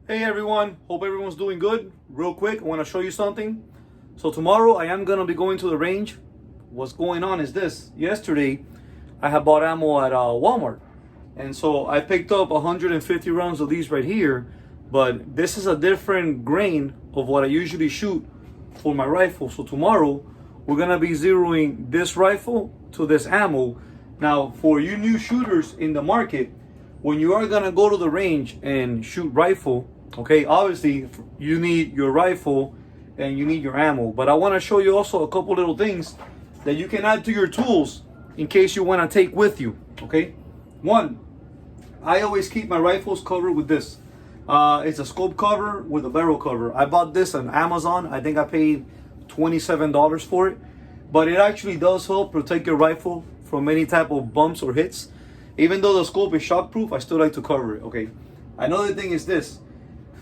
Hey everyone, hope everyone's doing good. Real quick, I want to show you something. So tomorrow I am going to be going to the range. What's going on is this. Yesterday I had bought ammo at Walmart. And so I picked up 150 rounds of these right here. But this is a different grain of what I usually shoot for my rifle. So tomorrow we're going to be zeroing this rifle to this ammo. Now for you new shooters in the market, when you are going to go to the range and shoot rifle, okay, obviously you need your rifle and you need your ammo. But I want to show you also a couple little things that you can add to your tools in case you want to take with you, okay? One, I always keep my rifles covered with this. It's a scope cover with a barrel cover. I bought this on Amazon. I think I paid $27 for it. But it actually does help protect your rifle from any type of bumps or hits. Even though the scope is shockproof, I still like to cover it, okay? Another thing is this.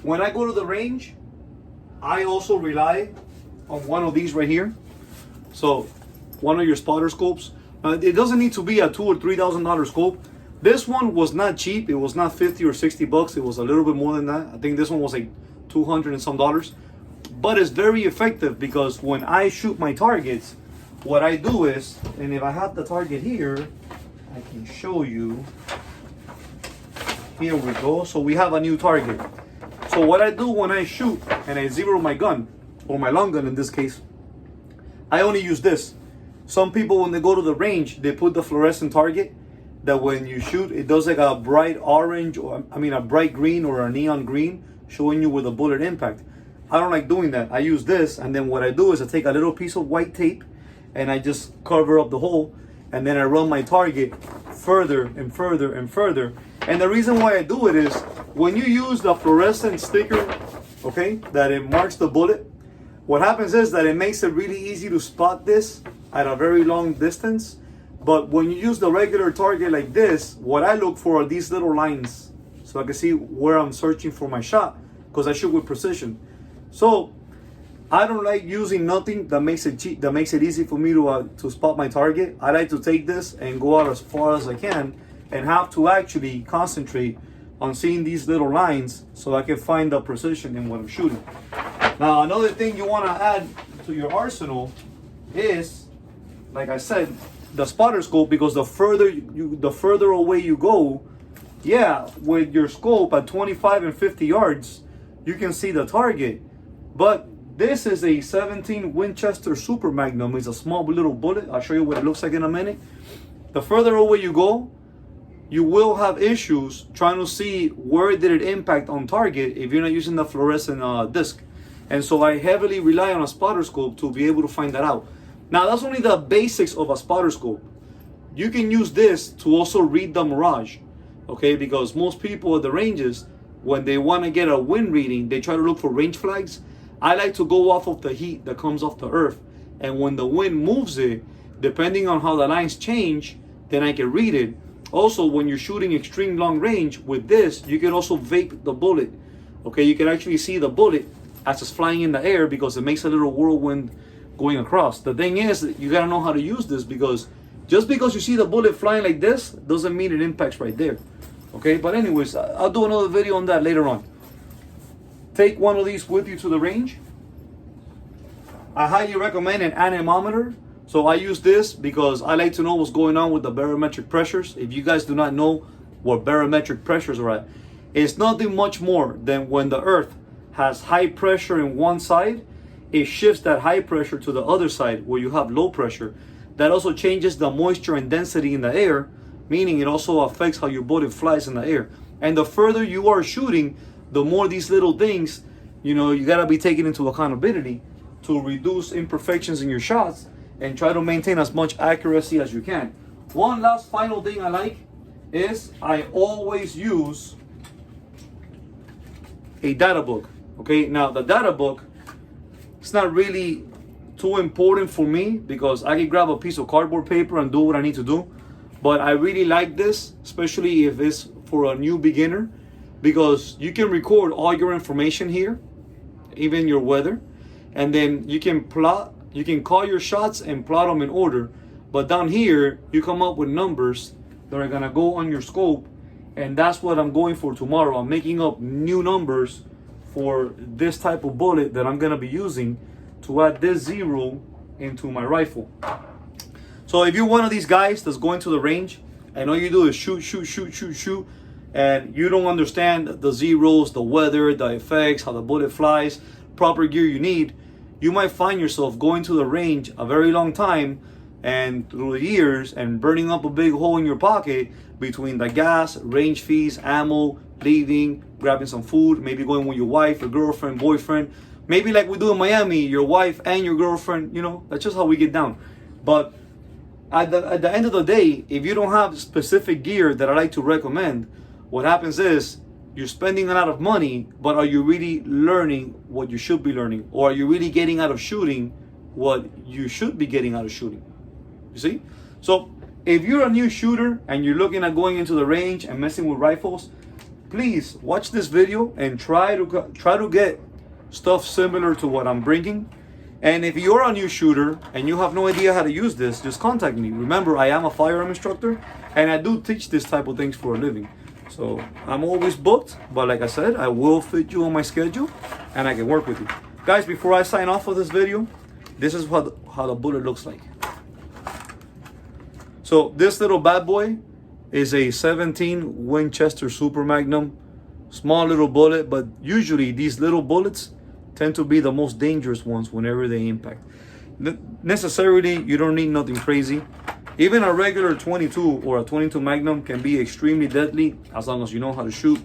When I go to the range, I also rely on one of these right here. So, one of your spotter scopes. It doesn't need to be a $2,000 or $3,000 scope. This one was not cheap. It was not 50 or 60 bucks. It was a little bit more than that. I think this one was like 200 and some dollars. But it's very effective because when I shoot my targets, what I do is, and if I have the target here, I can show you. Here we go. So we have a new target. So what I do when I shoot and I zero my gun, or my long gun in this case, I only use this. Some people when they go to the range, they put the fluorescent target that when you shoot, it does like a bright orange, or a bright green or a neon green, showing you where the bullet impact. I don't like doing that. I use this, and then what I do is I take a little piece of white tape and I just cover up the hole, and then I run my target further and further and further. And the reason why I do it is when you use the fluorescent sticker, okay, that it marks the bullet, what happens is that it makes it really easy to spot this at a very long distance. But when you use the regular target like this, what I look for are these little lines so I can see where I'm searching for my shot, because I shoot with precision. So I don't like using nothing that makes it cheap, that makes it easy for me to spot my target. I like to take this and go out as far as I can and have to actually concentrate on seeing these little lines so I can find the precision in what I'm shooting. Now another thing you want to add to your arsenal is, like I said, the spotter scope, because the further away you go, yeah, with your scope at 25 and 50 yards, you can see the target. But this is a 17 Winchester Super Magnum. It's a small little bullet. I'll show you what it looks like in a minute. The further away you go, you will have issues trying to see where did it impact on target if you're not using the fluorescent disc. And so I heavily rely on a spotter scope to be able to find that out. Now that's only the basics of a spotter scope. You can use this to also read the mirage, okay? Because most people at the ranges, when they want to get a wind reading, they try to look for range flags. I like to go off of the heat that comes off the earth. And when the wind moves it, depending on how the lines change, then I can read it. Also, when you're shooting extreme long range with this, you can also vape the bullet. Okay, you can actually see the bullet as it's flying in the air because it makes a little whirlwind going across. The thing is that you gotta know how to use this, because just because you see the bullet flying like this doesn't mean it impacts right there. Okay, but anyways, I'll do another video on that later on. Take one of these with you to the range. I highly recommend an anemometer. So I use this because I like to know what's going on with the barometric pressures. If you guys do not know what barometric pressures are at, it's nothing much more than when the earth has high pressure in one side, it shifts that high pressure to the other side where you have low pressure. That also changes the moisture and density in the air, meaning it also affects how your bullet flies in the air. And the further you are shooting, the more these little things, you gotta be taken into accountability to reduce imperfections in your shots and try to maintain as much accuracy as you can. One last final thing I like is I always use a data book. Okay, now the data book, it's not really too important for me because I can grab a piece of cardboard paper and do what I need to do. But I really like this, especially if it's for a new beginner, because you can record all your information here, even your weather, and then you can plot, you can call your shots and plot them in order. But down here, you come up with numbers that are gonna go on your scope, and that's what I'm going for tomorrow. I'm making up new numbers for this type of bullet that I'm gonna be using to add this 0 into my rifle. So if you're one of these guys that's going to the range and all you do is shoot, and you don't understand the zeros, the weather, the effects, how the bullet flies, proper gear you need, you might find yourself going to the range a very long time and through the years and burning up a big hole in your pocket between the gas, range fees, ammo, leaving, grabbing some food, maybe going with your wife, your girlfriend, boyfriend. Maybe like we do in Miami, your wife and your girlfriend, you know, that's just how we get down. But at the end of the day, if you don't have specific gear that I like to recommend, what happens is you're spending a lot of money, but are you really learning what you should be learning? Or are you really getting out of shooting what you should be getting out of shooting? You see? So if you're a new shooter and you're looking at going into the range and messing with rifles, please watch this video and try to get stuff similar to what I'm bringing. And if you're a new shooter and you have no idea how to use this, just contact me. Remember, I am a firearm instructor and I do teach this type of things for a living. So I'm always booked, but like I said, I will fit you on my schedule and I can work with you. Guys, before I sign off of this video, this is how the bullet looks like. So this little bad boy is a 17 Winchester Super Magnum. Small little bullet, but usually these little bullets tend to be the most dangerous ones whenever they impact. Necessarily, you don't need nothing crazy. Even a regular 22 or a 22 Magnum can be extremely deadly as long as you know how to shoot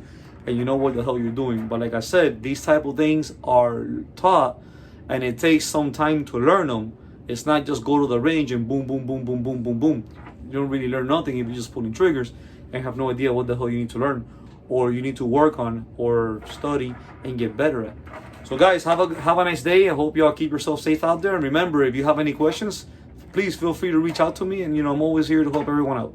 and you know what the hell you're doing. But like I said, these type of things are taught and it takes some time to learn them. It's not just go to the range and boom, boom, boom, boom, boom, boom, boom. You don't really learn nothing if you're just pulling triggers and have no idea what the hell you need to learn or you need to work on or study and get better at. So guys, have a nice day. I hope y'all keep yourself safe out there. And remember, if you have any questions, please feel free to reach out to me. And I'm always here to help everyone out.